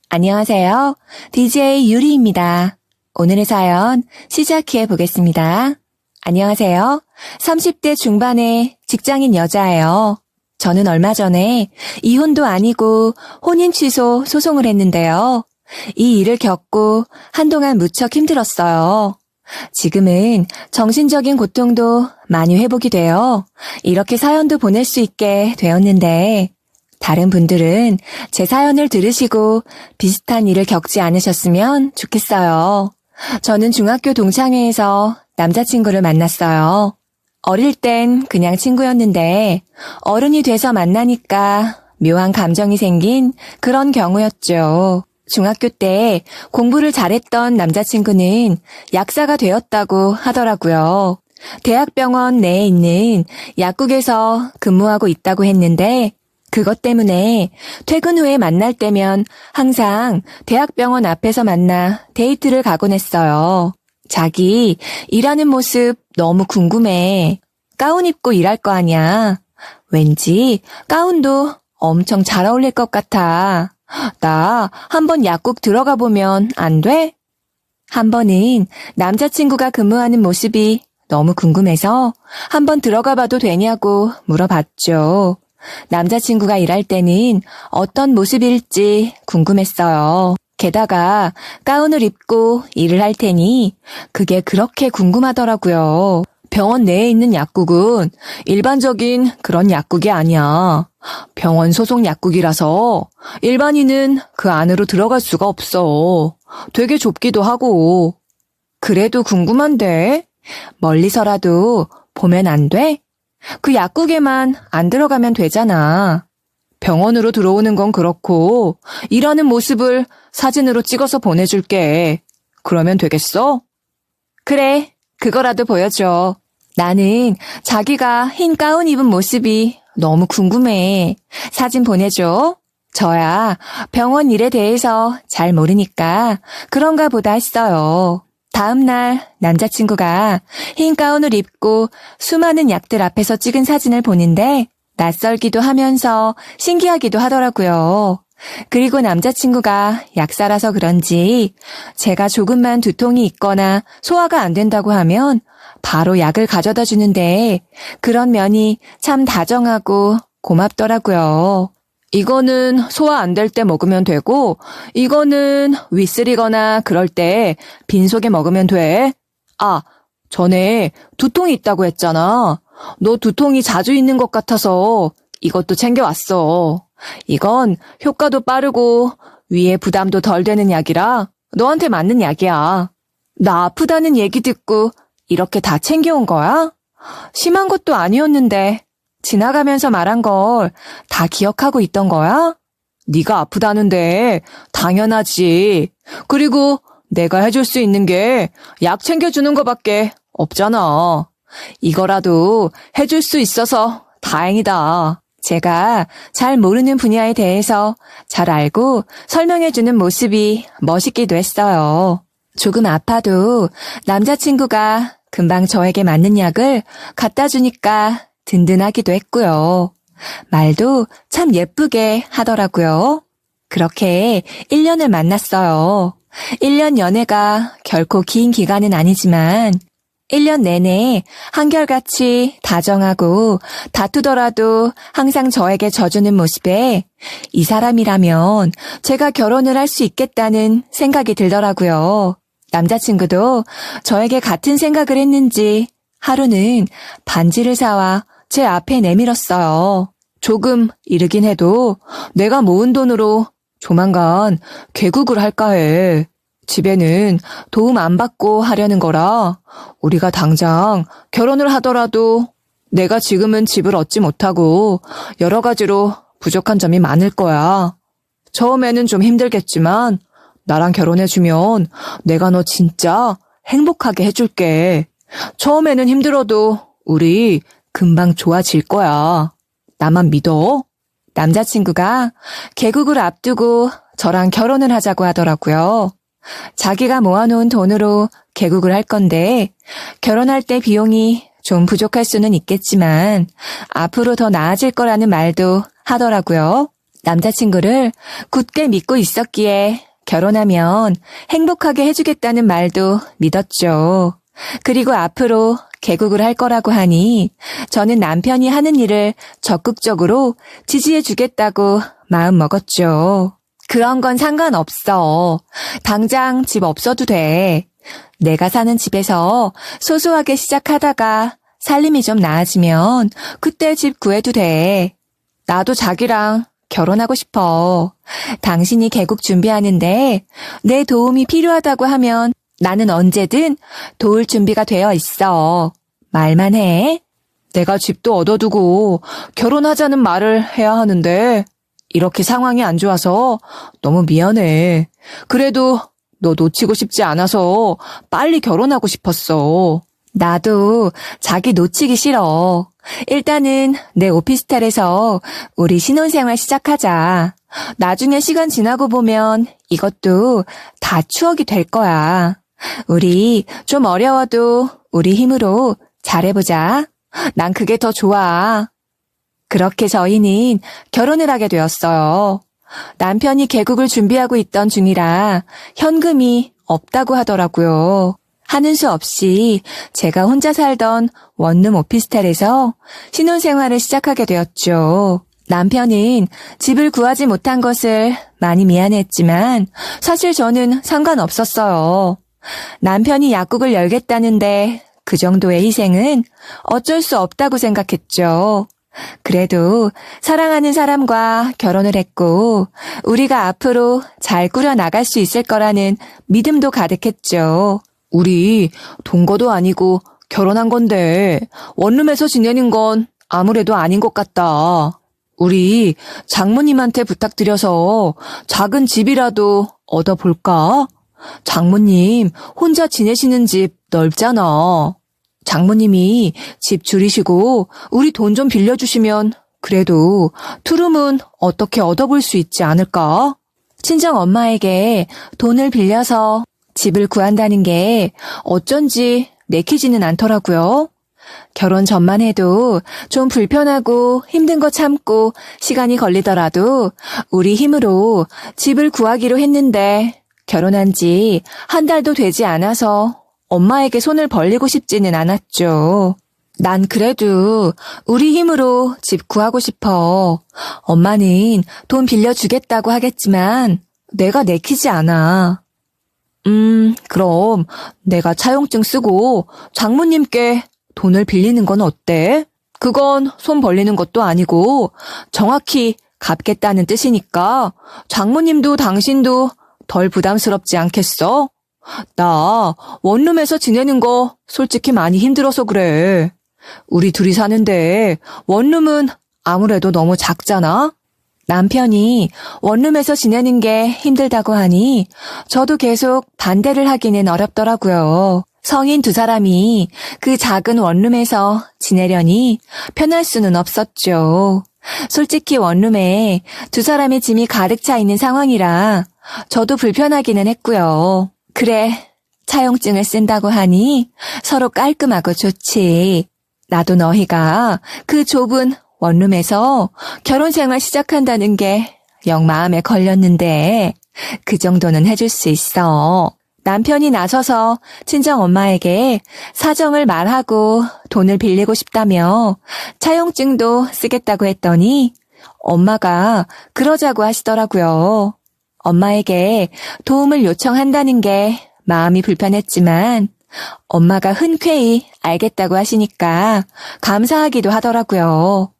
안녕하세요. DJ 유리입니다. 오늘의 사연 시작해 보겠습니다. 안녕하세요. 30대 중반의 직장인 여자예요. 저는 얼마 전에 이혼도 아니고 혼인 취소 소송을 했는데요. 이 일을 겪고 한동안 무척 힘들었어요. 지금은 정신적인 고통도 많이 회복이 되어 이렇게 사연도 보낼 수 있게 되었는데 다른 분들은 제 사연을 들으시고 비슷한 일을 겪지 않으셨으면 좋겠어요. 저는 중학교 동창회에서 남자친구를 만났어요. 어릴 땐 그냥 친구였는데 어른이 돼서 만나니까 묘한 감정이 생긴 그런 경우였죠. 중학교 때 공부를 잘했던 남자친구는 약사가 되었다고 하더라고요. 대학병원 내에 있는 약국에서 근무하고 있다고 했는데 그것 때문에 퇴근 후에 만날 때면 항상 대학병원 앞에서 만나 데이트를 가곤 했어요. 자기 일하는 모습 너무 궁금해. 가운 입고 일할 거 아냐. 왠지 가운도 엄청 잘 어울릴 것 같아. 나 한번 약국 들어가 보면 안 돼? 한 번은 남자친구가 근무하는 모습이 너무 궁금해서 한번 들어가 봐도 되냐고 물어봤죠. 남자친구가 일할 때는 어떤 모습일지 궁금했어요. 게다가 가운을 입고 일을 할 테니 그게 그렇게 궁금하더라고요. 병원 내에 있는 약국은 일반적인 그런 약국이 아니야. 병원 소속 약국이라서 일반인은 그 안으로 들어갈 수가 없어. 되게 좁기도 하고. 그래도 궁금한데 멀리서라도 보면 안 돼? 그 약국에만 안 들어가면 되잖아. 병원으로 들어오는 건 그렇고 일하는 모습을 사진으로 찍어서 보내줄게. 그러면 되겠어? 그래, 그거라도 보여줘. 나는 자기가 흰 가운 입은 모습이 너무 궁금해. 사진 보내줘. 저야 병원 일에 대해서 잘 모르니까 그런가 보다 했어요. 다음 날 남자친구가 흰 가운을 입고 수많은 약들 앞에서 찍은 사진을 보는데 낯설기도 하면서 신기하기도 하더라고요. 그리고 남자친구가 약사라서 그런지 제가 조금만 두통이 있거나 소화가 안 된다고 하면 바로 약을 가져다 주는데 그런 면이 참 다정하고 고맙더라고요. 이거는 소화 안 될 때 먹으면 되고 이거는 위쓰리거나 그럴 때 빈속에 먹으면 돼. 아, 전에 두통이 있다고 했잖아. 너 두통이 자주 있는 것 같아서 이것도 챙겨왔어. 이건 효과도 빠르고 위에 부담도 덜 되는 약이라 너한테 맞는 약이야. 나 아프다는 얘기 듣고 이렇게 다 챙겨온 거야? 심한 것도 아니었는데 지나가면서 말한 걸 다 기억하고 있던 거야? 네가 아프다는데 당연하지. 그리고 내가 해줄 수 있는 게 약 챙겨주는 거밖에 없잖아. 이거라도 해줄 수 있어서 다행이다. 제가 잘 모르는 분야에 대해서 잘 알고 설명해주는 모습이 멋있기도 했어요. 조금 아파도 남자친구가 금방 저에게 맞는 약을 갖다 주니까 든든하기도 했고요. 말도 참 예쁘게 하더라고요. 그렇게 1년을 만났어요. 1년 연애가 결코 긴 기간은 아니지만 1년 내내 한결같이 다정하고 다투더라도 항상 저에게 져주는 모습에 이 사람이라면 제가 결혼을 할 수 있겠다는 생각이 들더라고요. 남자친구도 저에게 같은 생각을 했는지 하루는 반지를 사와 제 앞에 내밀었어요. 조금 이르긴 해도 내가 모은 돈으로 조만간 개국을 할까 해. 집에는 도움 안 받고 하려는 거라 우리가 당장 결혼을 하더라도 내가 지금은 집을 얻지 못하고 여러 가지로 부족한 점이 많을 거야. 처음에는 좀 힘들겠지만 나랑 결혼해주면 내가 너 진짜 행복하게 해줄게. 처음에는 힘들어도 우리 금방 좋아질 거야. 나만 믿어. 남자친구가 개국을 앞두고 저랑 결혼을 하자고 하더라고요. 자기가 모아놓은 돈으로 개국을 할 건데 결혼할 때 비용이 좀 부족할 수는 있겠지만 앞으로 더 나아질 거라는 말도 하더라고요. 남자친구를 굳게 믿고 있었기에 결혼하면 행복하게 해주겠다는 말도 믿었죠. 그리고 앞으로 개국을 할 거라고 하니 저는 남편이 하는 일을 적극적으로 지지해주겠다고 마음 먹었죠. 그런 건 상관없어. 당장 집 없어도 돼. 내가 사는 집에서 소소하게 시작하다가 살림이 좀 나아지면 그때 집 구해도 돼. 나도 자기랑 결혼하고 싶어. 당신이 개국 준비하는데 내 도움이 필요하다고 하면 나는 언제든 도울 준비가 되어 있어. 말만 해. 내가 집도 얻어두고 결혼하자는 말을 해야 하는데 이렇게 상황이 안 좋아서 너무 미안해. 그래도 너 놓치고 싶지 않아서 빨리 결혼하고 싶었어. 나도 자기 놓치기 싫어. 일단은 내 오피스텔에서 우리 신혼생활 시작하자. 나중에 시간 지나고 보면 이것도 다 추억이 될 거야. 우리 좀 어려워도 우리 힘으로 잘해보자. 난 그게 더 좋아. 그렇게 저희는 결혼을 하게 되었어요. 남편이 개국을 준비하고 있던 중이라 현금이 없다고 하더라고요. 하는 수 없이 제가 혼자 살던 원룸 오피스텔에서 신혼생활을 시작하게 되었죠. 남편은 집을 구하지 못한 것을 많이 미안했지만 사실 저는 상관없었어요. 남편이 약국을 열겠다는데 그 정도의 희생은 어쩔 수 없다고 생각했죠. 그래도 사랑하는 사람과 결혼을 했고 우리가 앞으로 잘 꾸려나갈 수 있을 거라는 믿음도 가득했죠. 우리 동거도 아니고 결혼한 건데 원룸에서 지내는 건 아무래도 아닌 것 같다. 우리 장모님한테 부탁드려서 작은 집이라도 얻어볼까? 장모님 혼자 지내시는 집 넓잖아. 장모님이 집 줄이시고 우리 돈 좀 빌려주시면 그래도 투룸은 어떻게 얻어볼 수 있지 않을까? 친정 엄마에게 돈을 빌려서 집을 구한다는 게 어쩐지 내키지는 않더라고요. 결혼 전만 해도 좀 불편하고 힘든 거 참고 시간이 걸리더라도 우리 힘으로 집을 구하기로 했는데 결혼한 지 한 달도 되지 않아서 엄마에게 손을 벌리고 싶지는 않았죠. 난 그래도 우리 힘으로 집 구하고 싶어. 엄마는 돈 빌려주겠다고 하겠지만 내가 내키지 않아. 그럼 내가 차용증 쓰고 장모님께 돈을 빌리는 건 어때? 그건 손 벌리는 것도 아니고 정확히 갚겠다는 뜻이니까 장모님도 당신도 덜 부담스럽지 않겠어? 나 원룸에서 지내는 거 솔직히 많이 힘들어서 그래. 우리 둘이 사는데 원룸은 아무래도 너무 작잖아? 남편이 원룸에서 지내는 게 힘들다고 하니 저도 계속 반대를 하기는 어렵더라고요. 성인 두 사람이 그 작은 원룸에서 지내려니 편할 수는 없었죠. 솔직히 원룸에 두 사람의 짐이 가득 차 있는 상황이라 저도 불편하기는 했고요. 그래, 차용증을 쓴다고 하니 서로 깔끔하고 좋지. 나도 너희가 그 좁은 원룸에서 결혼생활 시작한다는 게 영 마음에 걸렸는데 그 정도는 해줄 수 있어. 남편이 나서서 친정엄마에게 사정을 말하고 돈을 빌리고 싶다며 차용증도 쓰겠다고 했더니 엄마가 그러자고 하시더라고요. 엄마에게 도움을 요청한다는 게 마음이 불편했지만 엄마가 흔쾌히 알겠다고 하시니까 감사하기도 하더라고요.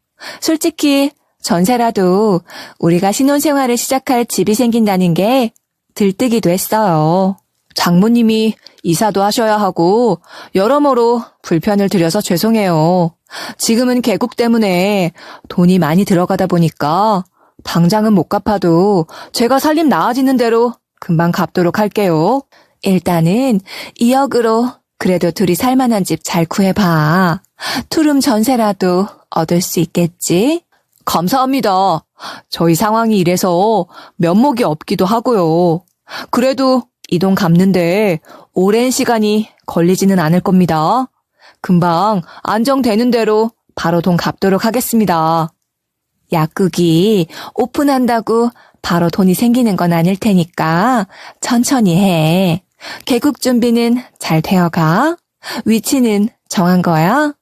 솔직히 전세라도 우리가 신혼생활을 시작할 집이 생긴다는 게 들뜨기도 했어요. 장모님이 이사도 하셔야 하고 여러모로 불편을 드려서 죄송해요. 지금은 개국 때문에 돈이 많이 들어가다 보니까 당장은 못 갚아도 제가 살림 나아지는 대로 금방 갚도록 할게요. 일단은 2억으로 그래도 둘이 살만한 집 잘 구해봐. 투룸 전세라도 얻을 수 있겠지? 감사합니다. 저희 상황이 이래서 면목이 없기도 하고요. 그래도 이 돈 갚는데 오랜 시간이 걸리지는 않을 겁니다. 금방 안정되는 대로 바로 돈 갚도록 하겠습니다. 약국이 오픈한다고 바로 돈이 생기는 건 아닐 테니까 천천히 해. 개국 준비는 잘 되어가? 위치는 정한 거야?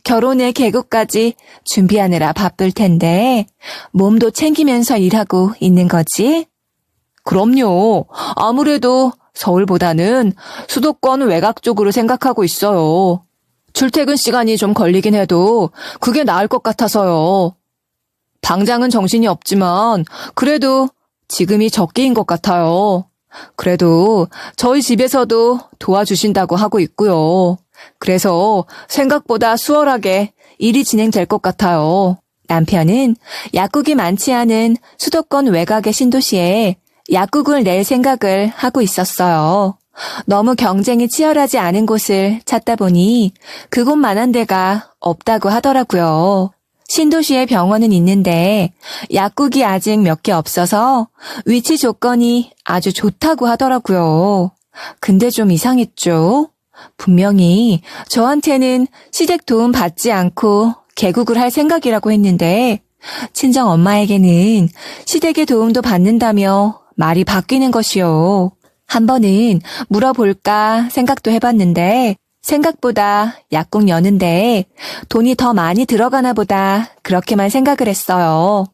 결혼에 개국까지 준비하느라 바쁠 텐데 몸도 챙기면서 일하고 있는 거지? 그럼요. 아무래도 서울보다는 수도권 외곽 쪽으로 생각하고 있어요. 출퇴근 시간이 좀 걸리긴 해도 그게 나을 것 같아서요. 당장은 정신이 없지만 그래도 지금이 적기인 것 같아요. 그래도 저희 집에서도 도와주신다고 하고 있고요. 그래서 생각보다 수월하게 일이 진행될 것 같아요. 남편은 약국이 많지 않은 수도권 외곽의 신도시에 약국을 낼 생각을 하고 있었어요. 너무 경쟁이 치열하지 않은 곳을 찾다 보니 그곳만한 데가 없다고 하더라고요. 신도시에 병원은 있는데 약국이 아직 몇 개 없어서 위치 조건이 아주 좋다고 하더라고요. 근데 좀 이상했죠? 분명히 저한테는 시댁 도움 받지 않고 개국을 할 생각이라고 했는데 친정 엄마에게는 시댁의 도움도 받는다며 말이 바뀌는 것이요. 한 번은 물어볼까 생각도 해봤는데 생각보다 약국 여는데 돈이 더 많이 들어가나 보다 그렇게만 생각을 했어요.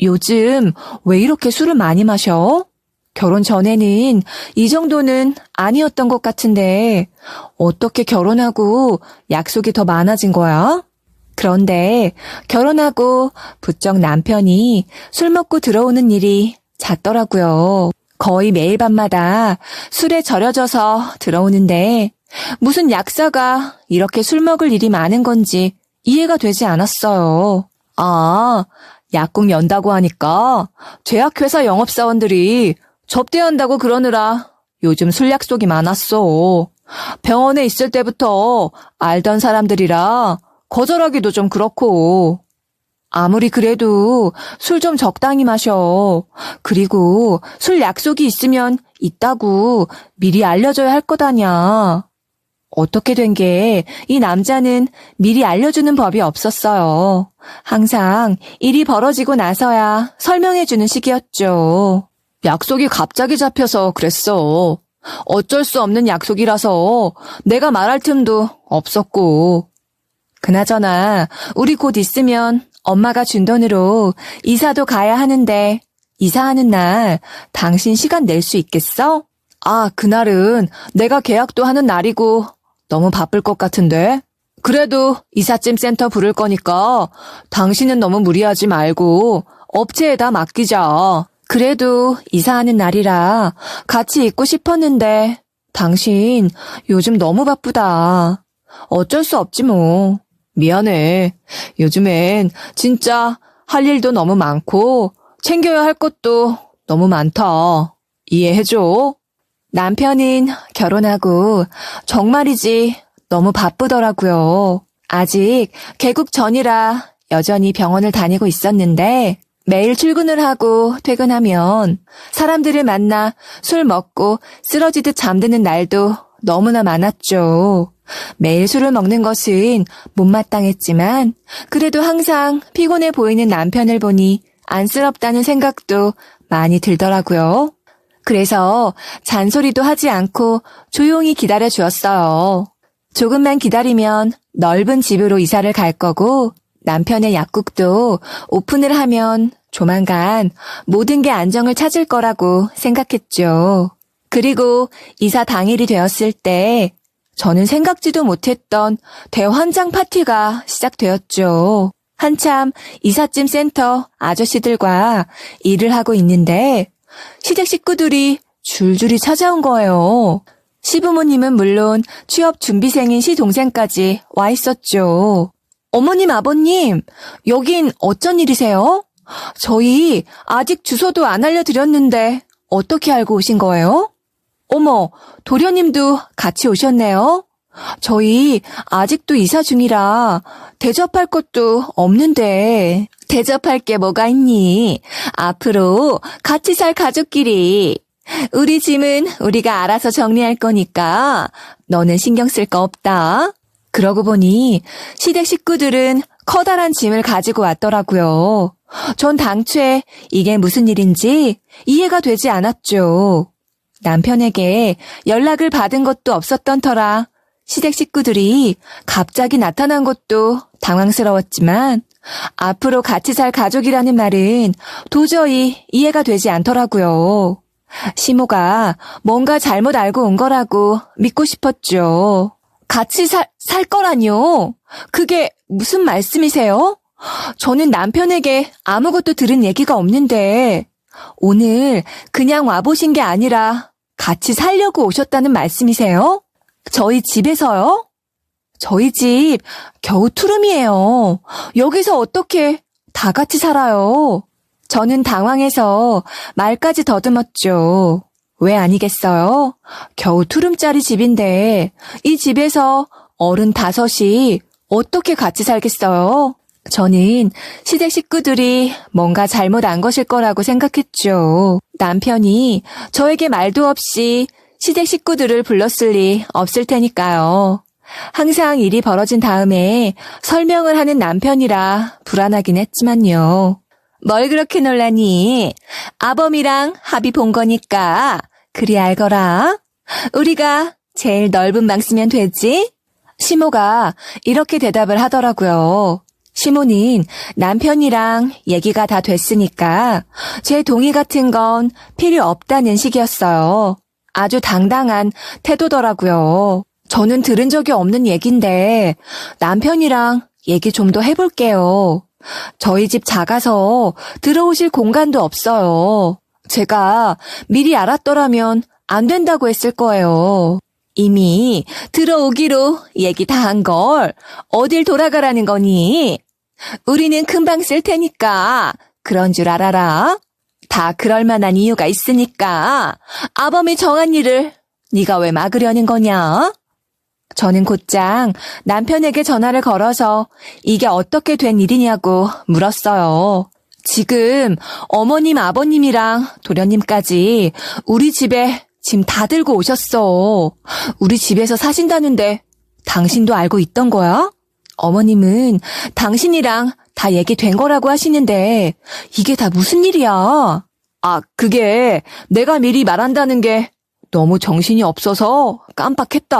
요즘 왜 이렇게 술을 많이 마셔? 결혼 전에는 이 정도는 아니었던 것 같은데 어떻게 결혼하고 약속이 더 많아진 거야? 그런데 결혼하고 부쩍 남편이 술 먹고 들어오는 일이 잦더라고요. 거의 매일 밤마다 술에 절여져서 들어오는데 무슨 약사가 이렇게 술 먹을 일이 많은 건지 이해가 되지 않았어요. 아, 약국 연다고 하니까 제약회사 영업사원들이 접대한다고 그러느라 요즘 술 약속이 많았어. 병원에 있을 때부터 알던 사람들이라 거절하기도 좀 그렇고. 아무리 그래도 술 좀 적당히 마셔. 그리고 술 약속이 있으면 있다고 미리 알려줘야 할 거다냐. 어떻게 된 게 이 남자는 미리 알려주는 법이 없었어요. 항상 일이 벌어지고 나서야 설명해주는 식이었죠. 약속이 갑자기 잡혀서 그랬어. 어쩔 수 없는 약속이라서 내가 말할 틈도 없었고. 그나저나 우리 곧 있으면 엄마가 준 돈으로 이사도 가야 하는데 이사하는 날 당신 시간 낼 수 있겠어? 아, 그날은 내가 계약도 하는 날이고 너무 바쁠 것 같은데. 그래도 이삿짐 센터 부를 거니까 당신은 너무 무리하지 말고 업체에다 맡기자. 그래도 이사하는 날이라 같이 있고 싶었는데 당신 요즘 너무 바쁘다. 어쩔 수 없지 뭐. 미안해. 요즘엔 진짜 할 일도 너무 많고 챙겨야 할 것도 너무 많다. 이해해줘. 남편은 결혼하고 정말이지 너무 바쁘더라고요. 아직 개국 전이라 여전히 병원을 다니고 있었는데 매일 출근을 하고 퇴근하면 사람들을 만나 술 먹고 쓰러지듯 잠드는 날도 너무나 많았죠. 매일 술을 먹는 것은 못마땅했지만 그래도 항상 피곤해 보이는 남편을 보니 안쓰럽다는 생각도 많이 들더라고요. 그래서 잔소리도 하지 않고 조용히 기다려 주었어요. 조금만 기다리면 넓은 집으로 이사를 갈 거고 남편의 약국도 오픈을 하면 조만간 모든 게 안정을 찾을 거라고 생각했죠. 그리고 이사 당일이 되었을 때 저는 생각지도 못했던 대환장 파티가 시작되었죠. 한참 이삿짐 센터 아저씨들과 일을 하고 있는데 시댁 식구들이 줄줄이 찾아온 거예요. 시부모님은 물론 취업 준비생인 시동생까지 와 있었죠. 어머님, 아버님, 여긴 어쩐 일이세요? 저희 아직 주소도 안 알려드렸는데 어떻게 알고 오신 거예요? 어머, 도련님도 같이 오셨네요. 저희 아직도 이사 중이라 대접할 것도 없는데. 대접할 게 뭐가 있니? 앞으로 같이 살 가족끼리. 우리 짐은 우리가 알아서 정리할 거니까 너는 신경 쓸 거 없다. 그러고 보니 시댁 식구들은 커다란 짐을 가지고 왔더라고요. 전 당최 이게 무슨 일인지 이해가 되지 않았죠. 남편에게 연락을 받은 것도 없었던 터라 시댁 식구들이 갑자기 나타난 것도 당황스러웠지만 앞으로 같이 살 가족이라는 말은 도저히 이해가 되지 않더라고요. 시모가 뭔가 잘못 알고 온 거라고 믿고 싶었죠. 같이 살 거라뇨? 그게 무슨 말씀이세요? 저는 남편에게 아무것도 들은 얘기가 없는데 오늘 그냥 와보신 게 아니라 같이 살려고 오셨다는 말씀이세요? 저희 집에서요? 저희 집 겨우 투룸이에요. 여기서 어떻게 다 같이 살아요? 저는 당황해서 말까지 더듬었죠. 왜 아니겠어요? 겨우 투룸짜리 집인데 이 집에서 어른 5이 어떻게 같이 살겠어요? 저는 시댁 식구들이 뭔가 잘못 안 것일 거라고 생각했죠. 남편이 저에게 말도 없이 시댁 식구들을 불렀을 리 없을 테니까요. 항상 일이 벌어진 다음에 설명을 하는 남편이라 불안하긴 했지만요. 뭘 그렇게 놀라니? 아범이랑 합의 본 거니까 그리 알거라. 우리가 제일 넓은 방 쓰면 되지? 시모가 이렇게 대답을 하더라고요. 시모는 남편이랑 얘기가 다 됐으니까 제 동의 같은 건 필요 없다는 식이었어요. 아주 당당한 태도더라고요. 저는 들은 적이 없는 얘긴데 남편이랑 얘기 좀 더 해볼게요. 저희 집 작아서 들어오실 공간도 없어요. 제가 미리 알았더라면 안 된다고 했을 거예요. 이미 들어오기로 얘기 다 한 걸 어딜 돌아가라는 거니? 우리는 금방 쓸 테니까 그런 줄 알아라. 다 그럴 만한 이유가 있으니까 아범이 정한 일을 네가 왜 막으려는 거냐? 저는 곧장 남편에게 전화를 걸어서 이게 어떻게 된 일이냐고 물었어요. 지금 어머님, 아버님이랑 도련님까지 우리 집에 짐 다 들고 오셨어. 우리 집에서 사신다는데 당신도 알고 있던 거야? 어머님은 당신이랑 다 얘기된 거라고 하시는데 이게 다 무슨 일이야? 그게 내가 미리 말한다는 게 너무 정신이 없어서 깜빡했다.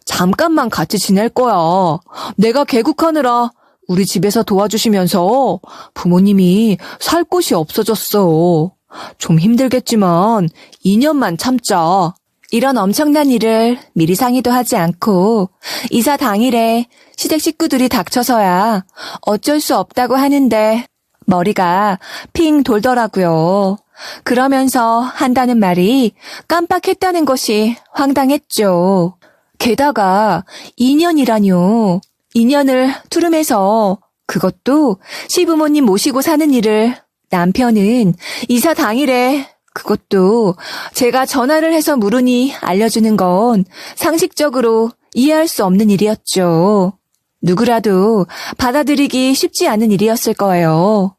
잠깐만 같이 지낼 거야. 내가 개국하느라 우리 집에서 도와주시면서 부모님이 살 곳이 없어졌어. 좀 힘들겠지만 2년만 참자. 이런 엄청난 일을 미리 상의도 하지 않고 이사 당일에 시댁 식구들이 닥쳐서야 어쩔 수 없다고 하는데 머리가 핑 돌더라고요. 그러면서 한다는 말이 깜빡했다는 것이 황당했죠. 게다가 2년이라뇨. 2년을 투룸에서 그것도 시부모님 모시고 사는 일을 남편은 이사 당일에 그것도 제가 전화를 해서 물으니 알려주는 건 상식적으로 이해할 수 없는 일이었죠. 누구라도 받아들이기 쉽지 않은 일이었을 거예요.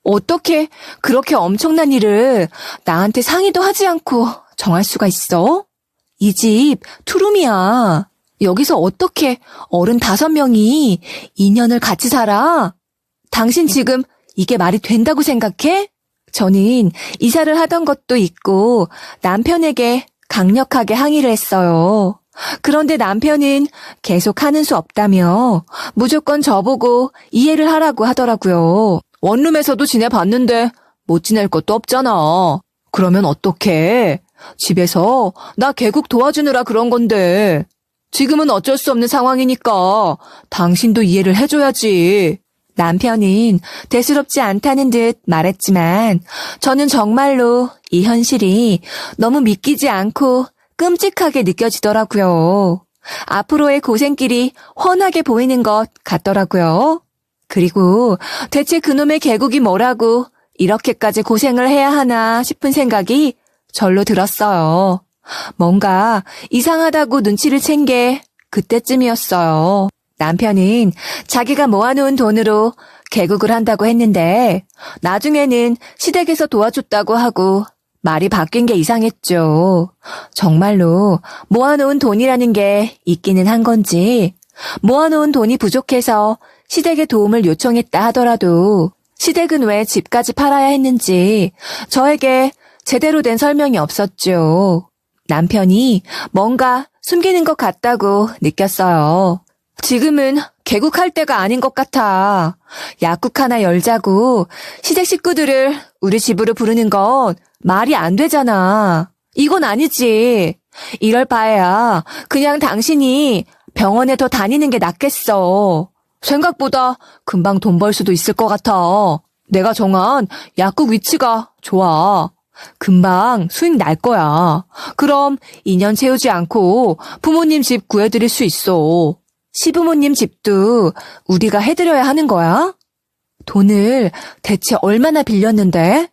어떻게 그렇게 엄청난 일을 나한테 상의도 하지 않고 정할 수가 있어? 이 집 투룸이야. 여기서 어떻게 어른 5명이 2년을 같이 살아? 당신 지금 이게 말이 된다고 생각해? 저는 이사를 하던 것도 있고 남편에게 강력하게 항의를 했어요. 그런데 남편은 계속 하는 수 없다며 무조건 저보고 이해를 하라고 하더라고요. 원룸에서도 지내봤는데 못 지낼 것도 없잖아. 그러면 어떡해? 집에서 나 개국 도와주느라 그런 건데. 지금은 어쩔 수 없는 상황이니까 당신도 이해를 해줘야지. 남편은 대수롭지 않다는 듯 말했지만 저는 정말로 이 현실이 너무 믿기지 않고 끔찍하게 느껴지더라고요. 앞으로의 고생길이 훤하게 보이는 것 같더라고요. 그리고 대체 그놈의 개국이 뭐라고 이렇게까지 고생을 해야 하나 싶은 생각이 절로 들었어요. 뭔가 이상하다고 눈치를 챈 게 그때쯤이었어요. 남편은 자기가 모아놓은 돈으로 개국을 한다고 했는데 나중에는 시댁에서 도와줬다고 하고 말이 바뀐 게 이상했죠. 정말로 모아놓은 돈이라는 게 있기는 한 건지 모아놓은 돈이 부족해서 시댁의 도움을 요청했다 하더라도 시댁은 왜 집까지 팔아야 했는지 저에게 제대로 된 설명이 없었죠. 남편이 뭔가 숨기는 것 같다고 느꼈어요. 지금은 개국할 때가 아닌 것 같아. 약국 하나 열자고 시댁 식구들을 우리 집으로 부르는 건 말이 안 되잖아. 이건 아니지. 이럴 바에야 그냥 당신이 병원에 더 다니는 게 낫겠어. 생각보다 금방 돈 벌 수도 있을 것 같아. 내가 정한 약국 위치가 좋아. 금방 수익 날 거야. 그럼 2년 채우지 않고 부모님 집 구해드릴 수 있어. 시부모님 집도 우리가 해드려야 하는 거야? 돈을 대체 얼마나 빌렸는데?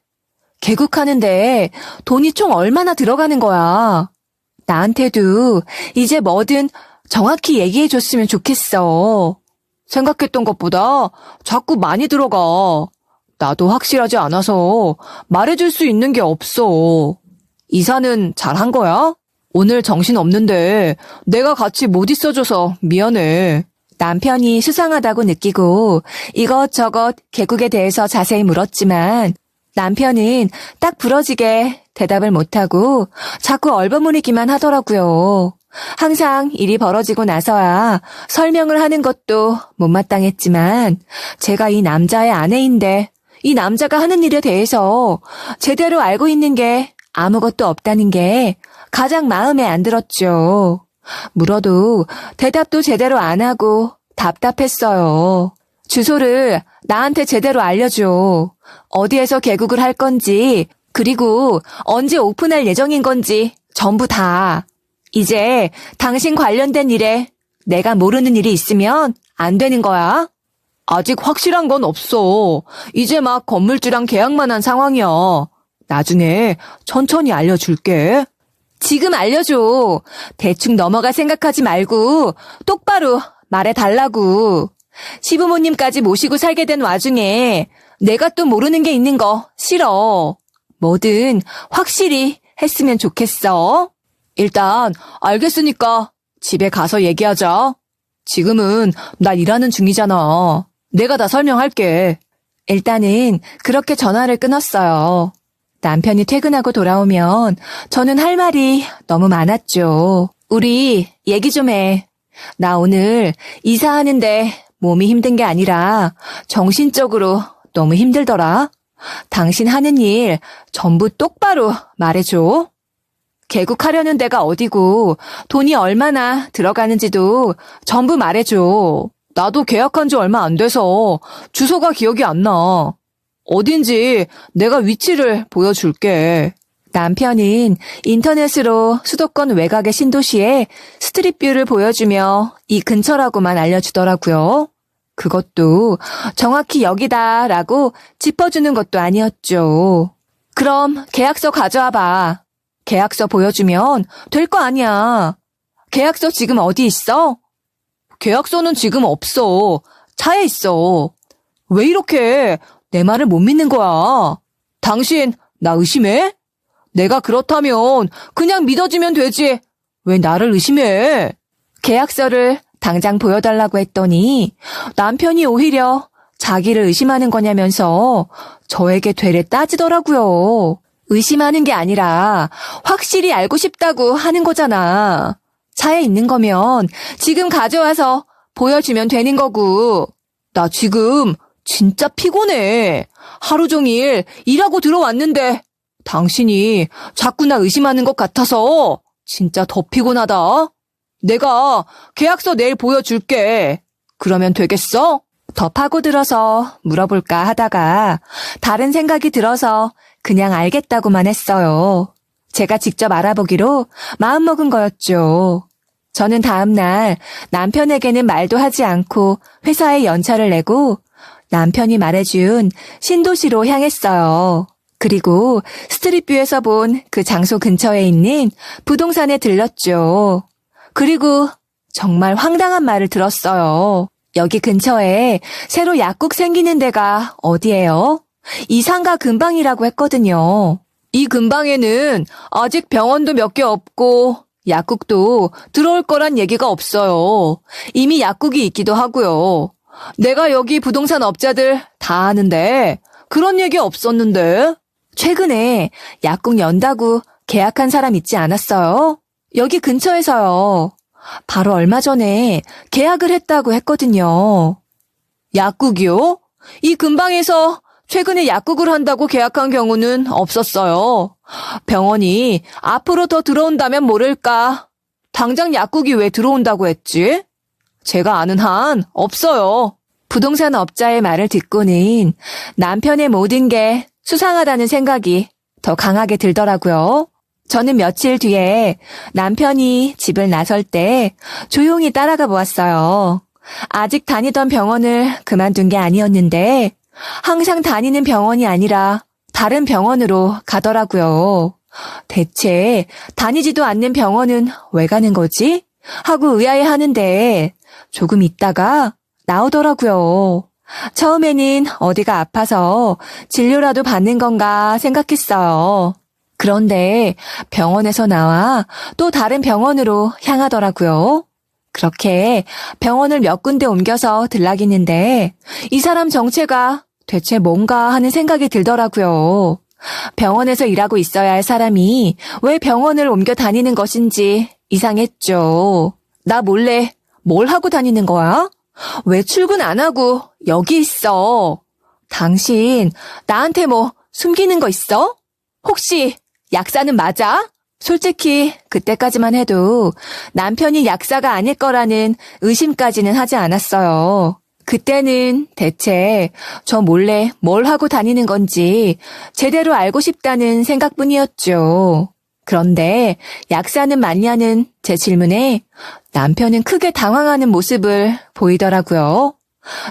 개국하는데 돈이 총 얼마나 들어가는 거야? 나한테도 이제 뭐든 정확히 얘기해줬으면 좋겠어. 생각했던 것보다 자꾸 많이 들어가. 나도 확실하지 않아서 말해줄 수 있는 게 없어. 이사는 잘한 거야? 오늘 정신 없는데 내가 같이 못 있어줘서 미안해. 남편이 수상하다고 느끼고 이것저것 개국에 대해서 자세히 물었지만 남편은 딱 부러지게 대답을 못하고 자꾸 얼버무리기만 하더라고요. 항상 일이 벌어지고 나서야 설명을 하는 것도 못마땅했지만 제가 이 남자의 아내인데 이 남자가 하는 일에 대해서 제대로 알고 있는 게 아무것도 없다는 게 가장 마음에 안 들었죠. 물어도 대답도 제대로 안 하고 답답했어요. 주소를 나한테 제대로 알려줘. 어디에서 개국을 할 건지, 그리고 언제 오픈할 예정인 건지 전부 다. 이제 당신 관련된 일에 내가 모르는 일이 있으면 안 되는 거야. 아직 확실한 건 없어. 이제 막 건물주랑 계약만 한 상황이야. 나중에 천천히 알려줄게. 지금 알려줘. 대충 넘어갈 생각하지 말고 똑바로 말해달라고. 시부모님까지 모시고 살게 된 와중에 내가 또 모르는 게 있는 거 싫어. 뭐든 확실히 했으면 좋겠어. 일단 알겠으니까 집에 가서 얘기하자. 지금은 나 일하는 중이잖아. 내가 다 설명할게. 일단은 그렇게 전화를 끊었어요. 남편이 퇴근하고 돌아오면 저는 할 말이 너무 많았죠. 우리 얘기 좀 해. 나 오늘 이사하는데 몸이 힘든 게 아니라 정신적으로 너무 힘들더라. 당신 하는 일 전부 똑바로 말해줘. 개국하려는 데가 어디고 돈이 얼마나 들어가는지도 전부 말해줘. 나도 계약한 지 얼마 안 돼서 주소가 기억이 안 나. 어딘지 내가 위치를 보여줄게. 남편은 인터넷으로 수도권 외곽의 신도시에 스트릿뷰를 보여주며 이 근처라고만 알려주더라고요. 그것도 정확히 여기다라고 짚어주는 것도 아니었죠. 그럼 계약서 가져와 봐. 계약서 보여주면 될 거 아니야. 계약서 지금 어디 있어? 계약서는 지금 없어. 차에 있어. 왜 이렇게 내 말을 못 믿는 거야? 당신 나 의심해? 내가 그렇다면 그냥 믿어주면 되지. 왜 나를 의심해? 계약서를 당장 보여달라고 했더니 남편이 오히려 자기를 의심하는 거냐면서 저에게 되레 따지더라고요. 의심하는 게 아니라 확실히 알고 싶다고 하는 거잖아. 차에 있는 거면 지금 가져와서 보여주면 되는 거고. 나 지금 진짜 피곤해. 하루 종일 일하고 들어왔는데 당신이 자꾸 나 의심하는 것 같아서 진짜 더 피곤하다. 내가 계약서 내일 보여줄게. 그러면 되겠어? 더 파고들어서 물어볼까 하다가 다른 생각이 들어서 그냥 알겠다고만 했어요. 제가 직접 알아보기로 마음먹은 거였죠. 저는 다음날 남편에게는 말도 하지 않고 회사에 연차를 내고 남편이 말해준 신도시로 향했어요. 그리고 스트릿뷰에서 본 그 장소 근처에 있는 부동산에 들렀죠. 그리고 정말 황당한 말을 들었어요. 여기 근처에 새로 약국 생기는 데가 어디예요? 이 상가 근방이라고 했거든요. 이 근방에는 아직 병원도 몇 개 없고 약국도 들어올 거란 얘기가 없어요. 이미 약국이 있기도 하고요. 내가 여기 부동산 업자들 다 아는데 그런 얘기 없었는데. 최근에 약국 연다고 계약한 사람 있지 않았어요? 여기 근처에서요. 바로 얼마 전에 계약을 했다고 했거든요. 약국이요? 이 근방에서 최근에 약국을 한다고 계약한 경우는 없었어요. 병원이 앞으로 더 들어온다면 모를까. 당장 약국이 왜 들어온다고 했지? 제가 아는 한 없어요. 부동산 업자의 말을 듣고는 남편의 모든 게 수상하다는 생각이 더 강하게 들더라고요. 저는 며칠 뒤에 남편이 집을 나설 때 조용히 따라가 보았어요. 아직 다니던 병원을 그만둔 게 아니었는데 항상 다니는 병원이 아니라 다른 병원으로 가더라고요. 대체 다니지도 않는 병원은 왜 가는 거지? 하고 의아해하는데 조금 있다가 나오더라고요. 처음에는 어디가 아파서 진료라도 받는 건가 생각했어요. 그런데 병원에서 나와 또 다른 병원으로 향하더라고요. 그렇게 병원을 몇 군데 옮겨서 들락이는데 이 사람 정체가 대체 뭔가 하는 생각이 들더라고요. 병원에서 일하고 있어야 할 사람이 왜 병원을 옮겨 다니는 것인지 이상했죠. 나 몰래 뭘 하고 다니는 거야? 왜 출근 안 하고 여기 있어? 당신 나한테 뭐 숨기는 거 있어? 혹시 약사는 맞아? 솔직히 그때까지만 해도 남편이 약사가 아닐 거라는 의심까지는 하지 않았어요. 그때는 대체 저 몰래 뭘 하고 다니는 건지 제대로 알고 싶다는 생각뿐이었죠. 그런데 약사는 맞냐는 제 질문에 남편은 크게 당황하는 모습을 보이더라고요.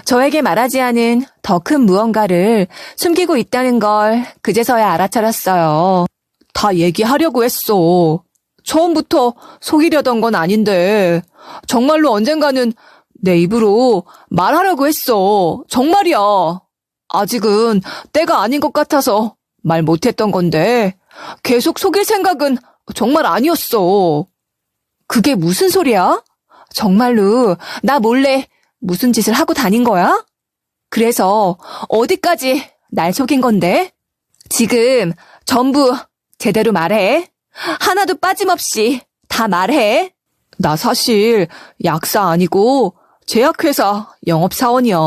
저에게 말하지 않은 더 큰 무언가를 숨기고 있다는 걸 그제서야 알아차렸어요. 다 얘기하려고 했어. 처음부터 속이려던 건 아닌데 정말로 언젠가는 내 입으로 말하려고 했어. 정말이야. 아직은 때가 아닌 것 같아서 말 못했던 건데 계속 속일 생각은 정말 아니었어. 그게 무슨 소리야? 정말로 나 몰래 무슨 짓을 하고 다닌 거야? 그래서 어디까지 날 속인 건데? 지금 전부 제대로 말해. 하나도 빠짐없이 다 말해. 나 사실 약사 아니고 제약회사 영업사원이야.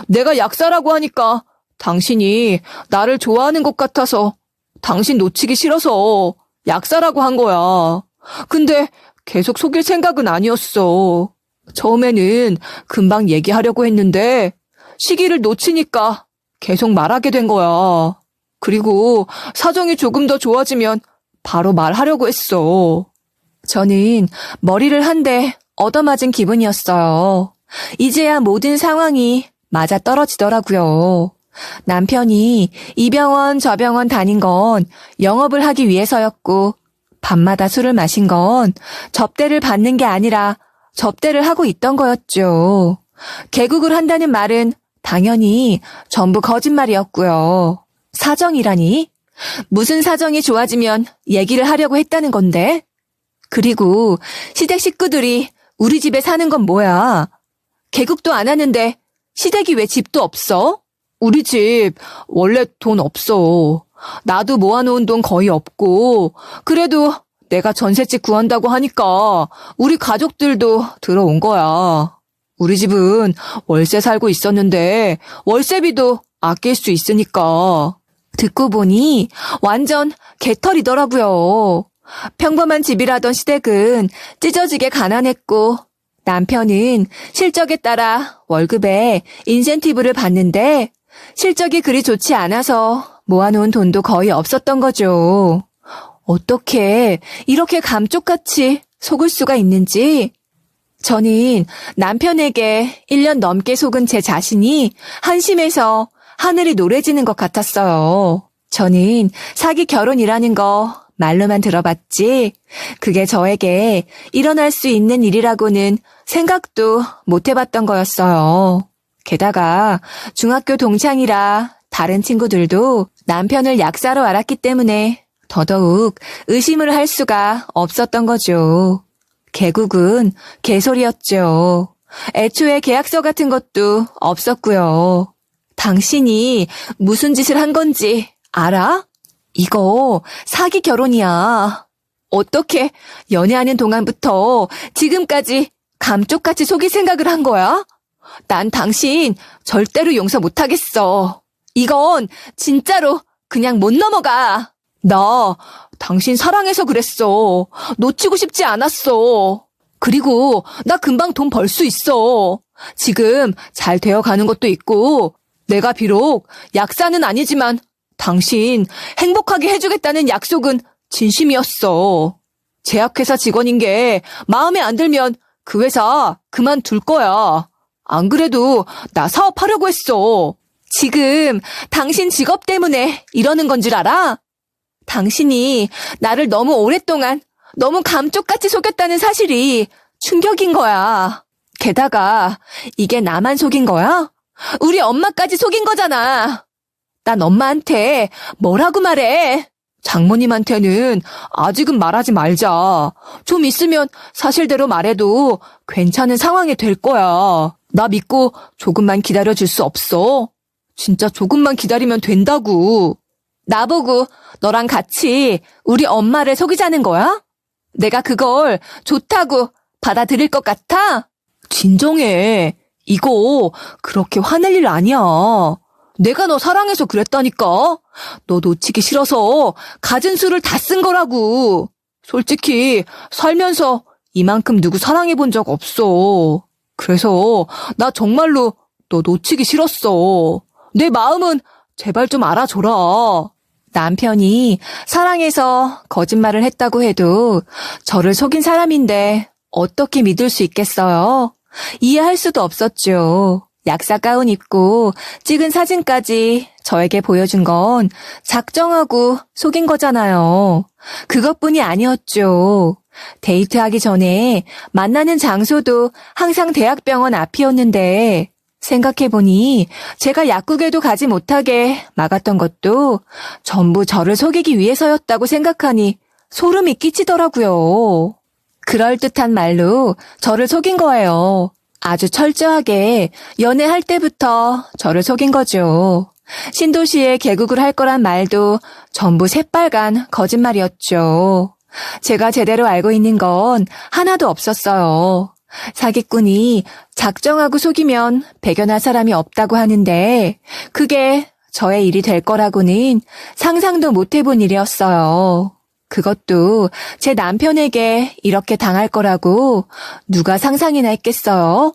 내가 약사라고 하니까 당신이 나를 좋아하는 것 같아서 당신 놓치기 싫어서 약사라고 한 거야. 근데 계속 속일 생각은 아니었어. 처음에는 금방 얘기하려고 했는데 시기를 놓치니까 계속 말하게 된 거야. 그리고 사정이 조금 더 좋아지면 바로 말하려고 했어. 저는 머리를 한 대 얻어맞은 기분이었어요. 이제야 모든 상황이 맞아 떨어지더라고요. 남편이 이 병원 저 병원 다닌 건 영업을 하기 위해서였고 밤마다 술을 마신 건 접대를 받는 게 아니라 접대를 하고 있던 거였죠. 개국을 한다는 말은 당연히 전부 거짓말이었고요. 사정이라니? 무슨 사정이 좋아지면 얘기를 하려고 했다는 건데? 그리고 시댁 식구들이 우리 집에 사는 건 뭐야? 개국도 안 하는데 시댁이 왜 집도 없어? 우리 집 원래 돈 없어. 나도 모아놓은 돈 거의 없고 그래도 내가 전셋집 구한다고 하니까 우리 가족들도 들어온 거야. 우리 집은 월세 살고 있었는데 월세비도 아낄 수 있으니까. 듣고 보니 완전 개털이더라고요. 평범한 집이라던 시댁은 찢어지게 가난했고 남편은 실적에 따라 월급에 인센티브를 받는데 실적이 그리 좋지 않아서 모아놓은 돈도 거의 없었던 거죠. 어떻게 이렇게 감쪽같이 속을 수가 있는지 저는 남편에게 1년 넘게 속은 제 자신이 한심해서 하늘이 노래지는 것 같았어요. 저는 사기 결혼이라는 거 말로만 들어봤지 그게 저에게 일어날 수 있는 일이라고는 생각도 못 해봤던 거였어요. 게다가 중학교 동창이라 다른 친구들도 남편을 약사로 알았기 때문에 더더욱 의심을 할 수가 없었던 거죠. 개국은 개소리였죠. 애초에 계약서 같은 것도 없었고요. 당신이 무슨 짓을 한 건지 알아? 이거 사기 결혼이야. 어떻게 연애하는 동안부터 지금까지 감쪽같이 속일 생각을 한 거야? 난 당신 절대로 용서 못하겠어. 이건 진짜로 그냥 못 넘어가. 나 당신 사랑해서 그랬어. 놓치고 싶지 않았어. 그리고 나 금방 돈 벌 수 있어. 지금 잘 되어가는 것도 있고 내가 비록 약사는 아니지만 당신 행복하게 해주겠다는 약속은 진심이었어. 제약회사 직원인 게 마음에 안 들면 그 회사 그만둘 거야. 안 그래도 나 사업하려고 했어. 지금 당신 직업 때문에 이러는 건 줄 알아? 당신이 나를 너무 오랫동안 너무 감쪽같이 속였다는 사실이 충격인 거야. 게다가 이게 나만 속인 거야? 우리 엄마까지 속인 거잖아. 난 엄마한테 뭐라고 말해? 장모님한테는 아직은 말하지 말자. 좀 있으면 사실대로 말해도 괜찮은 상황이 될 거야. 나 믿고 조금만 기다려줄 수 없어? 진짜 조금만 기다리면 된다고. 나보고 너랑 같이 우리 엄마를 속이자는 거야? 내가 그걸 좋다고 받아들일 것 같아? 진정해. 이거 그렇게 화낼 일 아니야. 내가 너 사랑해서 그랬다니까. 너 놓치기 싫어서 가진 수를 다 쓴 거라고. 솔직히 살면서 이만큼 누구 사랑해 본 적 없어. 그래서 나 정말로 너 놓치기 싫었어. 내 마음은 제발 좀 알아줘라. 남편이 사랑해서 거짓말을 했다고 해도 저를 속인 사람인데 어떻게 믿을 수 있겠어요? 이해할 수도 없었죠. 약사 가운 입고 찍은 사진까지 저에게 보여준 건 작정하고 속인 거잖아요. 그것뿐이 아니었죠. 데이트하기 전에 만나는 장소도 항상 대학병원 앞이었는데 생각해보니 제가 약국에도 가지 못하게 막았던 것도 전부 저를 속이기 위해서였다고 생각하니 소름이 끼치더라고요. 그럴듯한 말로 저를 속인 거예요. 아주 철저하게 연애할 때부터 저를 속인 거죠. 신도시에 개국을 할 거란 말도 전부 새빨간 거짓말이었죠. 제가 제대로 알고 있는 건 하나도 없었어요. 사기꾼이 작정하고 속이면 배견할 사람이 없다고 하는데 그게 저의 일이 될 거라고는 상상도 못 해본 일이었어요. 그것도 제 남편에게 이렇게 당할 거라고 누가 상상이나 했겠어요?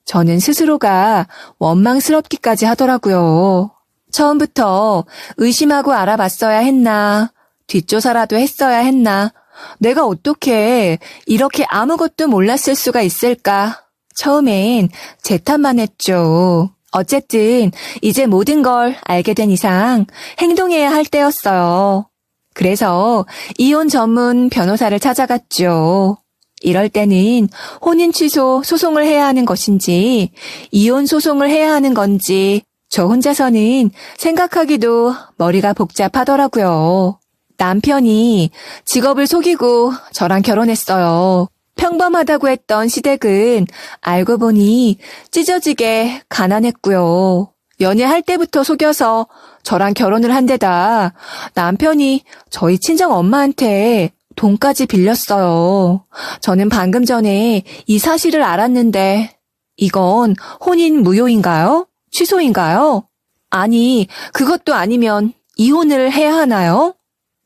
저는 스스로가 원망스럽기까지 하더라고요. 처음부터 의심하고 알아봤어야 했나, 뒷조사라도 했어야 했나, 내가 어떻게 이렇게 아무것도 몰랐을 수가 있을까? 처음엔 제 탓만 했죠. 어쨌든 이제 모든 걸 알게 된 이상 행동해야 할 때였어요. 그래서 이혼 전문 변호사를 찾아갔죠. 이럴 때는 혼인 취소 소송을 해야 하는 것인지 이혼 소송을 해야 하는 건지 저 혼자서는 생각하기도 머리가 복잡하더라고요. 남편이 직업을 속이고 저랑 결혼했어요. 평범하다고 했던 시댁은 알고 보니 찢어지게 가난했고요. 연애할 때부터 속여서 저랑 결혼을 한 데다 남편이 저희 친정 엄마한테 돈까지 빌렸어요. 저는 방금 전에 이 사실을 알았는데 이건 혼인 무효인가요? 취소인가요? 아니, 그것도 아니면 이혼을 해야 하나요?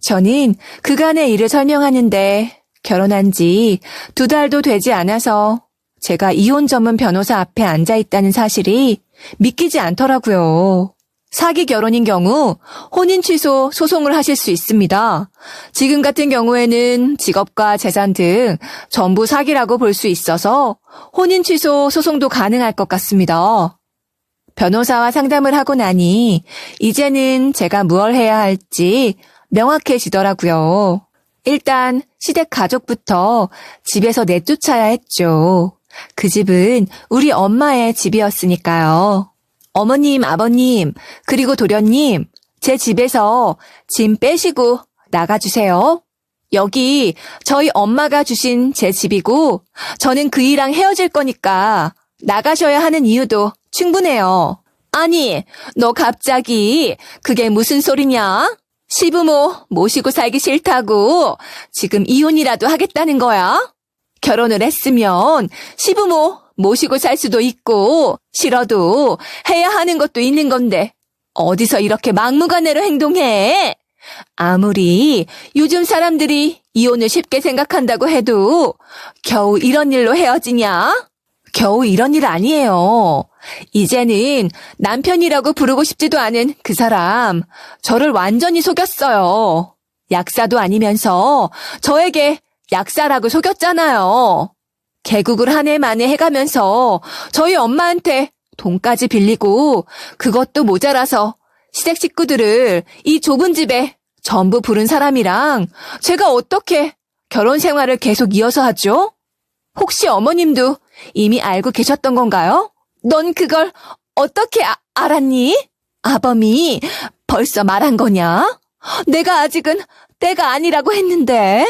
저는 그간의 일을 설명하는데 결혼한 지 2달도 되지 않아서 제가 이혼 전문 변호사 앞에 앉아 있다는 사실이 믿기지 않더라고요. 사기 결혼인 경우 혼인 취소 소송을 하실 수 있습니다. 지금 같은 경우에는 직업과 재산 등 전부 사기라고 볼 수 있어서 혼인 취소 소송도 가능할 것 같습니다. 변호사와 상담을 하고 나니 이제는 제가 무얼 해야 할지 명확해지더라고요. 일단 시댁 가족부터 집에서 내쫓아야 했죠. 그 집은 우리 엄마의 집이었으니까요. 어머님, 아버님, 그리고 도련님, 제 집에서 짐 빼시고 나가주세요. 여기 저희 엄마가 주신 제 집이고 저는 그이랑 헤어질 거니까 나가셔야 하는 이유도 충분해요. 아니, 너 갑자기 그게 무슨 소리냐? 시부모 모시고 살기 싫다고 지금 이혼이라도 하겠다는 거야? 결혼을 했으면 시부모 모시고 살 수도 있고 싫어도 해야 하는 것도 있는 건데 어디서 이렇게 막무가내로 행동해? 아무리 요즘 사람들이 이혼을 쉽게 생각한다고 해도 겨우 이런 일로 헤어지냐? 겨우 이런 일 아니에요. 이제는 남편이라고 부르고 싶지도 않은 그 사람, 저를 완전히 속였어요. 약사도 아니면서 저에게 약사라고 속였잖아요. 개국을 한 해 만에 해가면서 저희 엄마한테 돈까지 빌리고 그것도 모자라서 시댁 식구들을 이 좁은 집에 전부 부른 사람이랑 제가 어떻게 결혼 생활을 계속 이어서 하죠? 혹시 어머님도 이미 알고 계셨던 건가요? 넌 그걸 어떻게 알았니? 아범이 벌써 말한 거냐? 내가 아직은 때가 아니라고 했는데.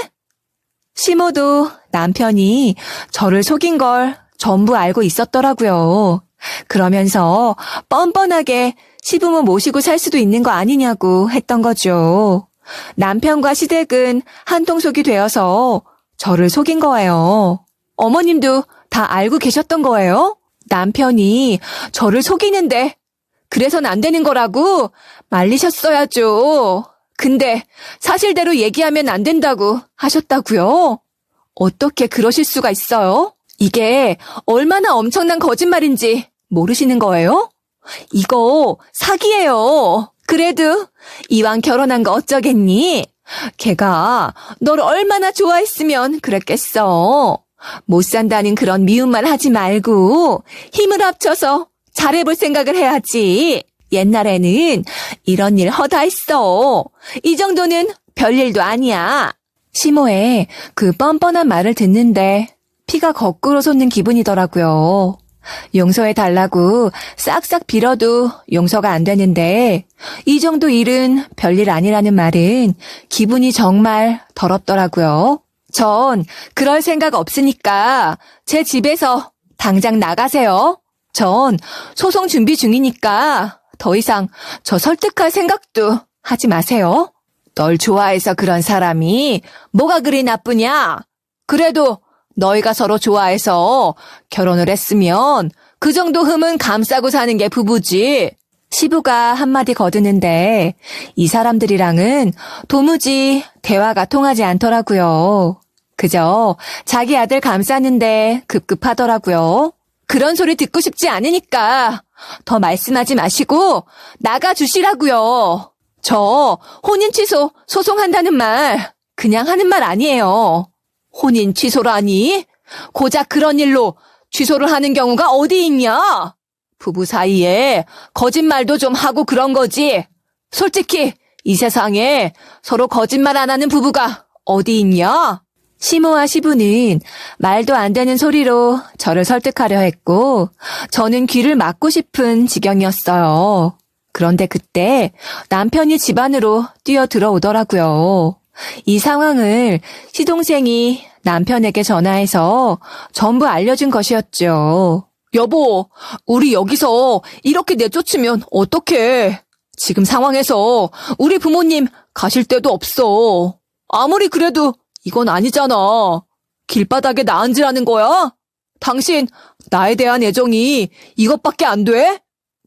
시모도 남편이 저를 속인 걸 전부 알고 있었더라고요. 그러면서 뻔뻔하게 시부모 모시고 살 수도 있는 거 아니냐고 했던 거죠. 남편과 시댁은 한통속이 되어서 저를 속인 거예요. 어머님도 다 알고 계셨던 거예요? 남편이 저를 속이는데 그래선 안 되는 거라고 말리셨어야죠. 근데 사실대로 얘기하면 안 된다고 하셨다고요? 어떻게 그러실 수가 있어요? 이게 얼마나 엄청난 거짓말인지 모르시는 거예요? 이거 사기예요. 그래도 이왕 결혼한 거 어쩌겠니? 걔가 널 얼마나 좋아했으면 그랬겠어. 못 산다는 그런 미운 말 하지 말고 힘을 합쳐서 잘해볼 생각을 해야지. 옛날에는 이런 일 허다했어. 이 정도는 별일도 아니야. 시모의 그 뻔뻔한 말을 듣는데 피가 거꾸로 솟는 기분이더라고요. 용서해달라고 싹싹 빌어도 용서가 안 되는데 이 정도 일은 별일 아니라는 말은 기분이 정말 더럽더라고요. 전 그럴 생각 없으니까 제 집에서 당장 나가세요. 전 소송 준비 중이니까 더 이상 저 설득할 생각도 하지 마세요. 널 좋아해서 그런 사람이 뭐가 그리 나쁘냐? 그래도 너희가 서로 좋아해서 결혼을 했으면 그 정도 흠은 감싸고 사는 게 부부지. 시부가 한마디 거드는데 이 사람들이랑은 도무지 대화가 통하지 않더라고요. 그저 자기 아들 감싸는데 급급하더라고요. 그런 소리 듣고 싶지 않으니까 더 말씀하지 마시고 나가주시라고요. 저 혼인 취소 소송한다는 말 그냥 하는 말 아니에요. 혼인 취소라니? 고작 그런 일로 취소를 하는 경우가 어디 있냐? 부부 사이에 거짓말도 좀 하고 그런 거지. 솔직히 이 세상에 서로 거짓말 안 하는 부부가 어디 있냐? 시모와 시부는 말도 안 되는 소리로 저를 설득하려 했고 저는 귀를 막고 싶은 지경이었어요. 그런데 그때 남편이 집 안으로 뛰어 들어오더라고요. 이 상황을 시동생이 남편에게 전화해서 전부 알려준 것이었죠. 여보, 우리 여기서 이렇게 내쫓으면 어떡해? 지금 상황에서 우리 부모님 가실 데도 없어. 아무리 그래도 이건 아니잖아. 길바닥에 나앉으라는 거야? 당신 나에 대한 애정이 이것밖에 안 돼?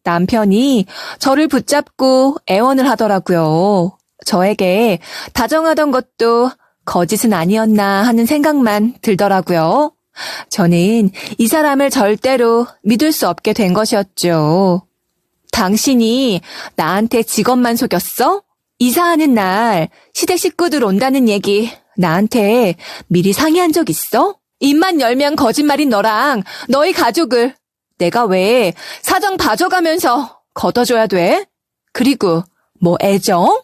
남편이 저를 붙잡고 애원을 하더라고요. 저에게 다정하던 것도 거짓은 아니었나 하는 생각만 들더라고요. 저는 이 사람을 절대로 믿을 수 없게 된 것이었죠. 당신이 나한테 직업만 속였어? 이사하는 날 시댁 식구들 온다는 얘기 나한테 미리 상의한 적 있어? 입만 열면 거짓말인 너랑 너희 가족을 내가 왜 사정 봐줘가면서 걷어줘야 돼? 그리고 뭐 애정?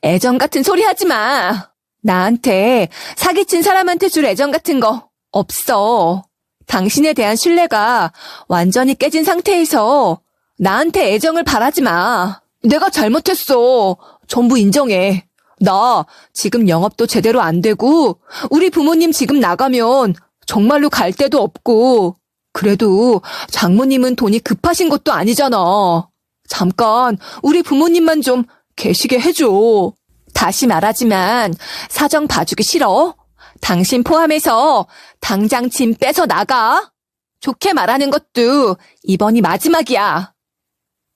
애정 같은 소리 하지 마. 나한테 사기친 사람한테 줄 애정 같은 거 없어. 당신에 대한 신뢰가 완전히 깨진 상태에서 나한테 애정을 바라지 마. 내가 잘못했어. 전부 인정해. 나 지금 영업도 제대로 안 되고 우리 부모님 지금 나가면 정말로 갈 데도 없고 그래도 장모님은 돈이 급하신 것도 아니잖아. 잠깐 우리 부모님만 좀 계시게 해줘. 다시 말하지만 사정 봐주기 싫어? 당신 포함해서 당장 짐 빼서 나가. 좋게 말하는 것도 이번이 마지막이야.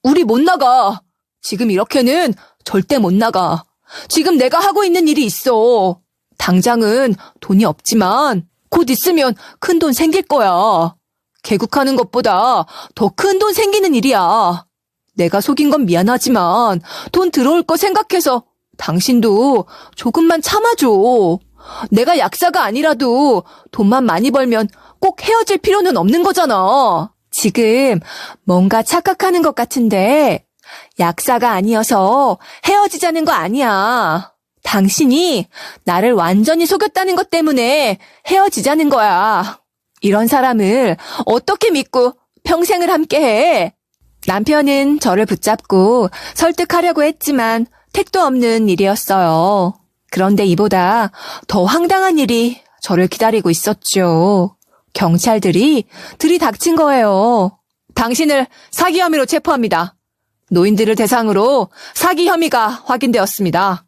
우리 못 나가. 지금 이렇게는 절대 못 나가. 지금 내가 하고 있는 일이 있어. 당장은 돈이 없지만 곧 있으면 큰 돈 생길 거야. 개국하는 것보다 더 큰 돈 생기는 일이야. 내가 속인 건 미안하지만 돈 들어올 거 생각해서 당신도 조금만 참아줘. 내가 약사가 아니라도 돈만 많이 벌면 꼭 헤어질 필요는 없는 거잖아. 지금 뭔가 착각하는 것 같은데 약사가 아니어서 헤어지자는 거 아니야. 당신이 나를 완전히 속였다는 것 때문에 헤어지자는 거야. 이런 사람을 어떻게 믿고 평생을 함께해? 남편은 저를 붙잡고 설득하려고 했지만 택도 없는 일이었어요. 그런데 이보다 더 황당한 일이 저를 기다리고 있었죠. 경찰들이 들이닥친 거예요. 당신을 사기 혐의로 체포합니다. 노인들을 대상으로 사기 혐의가 확인되었습니다.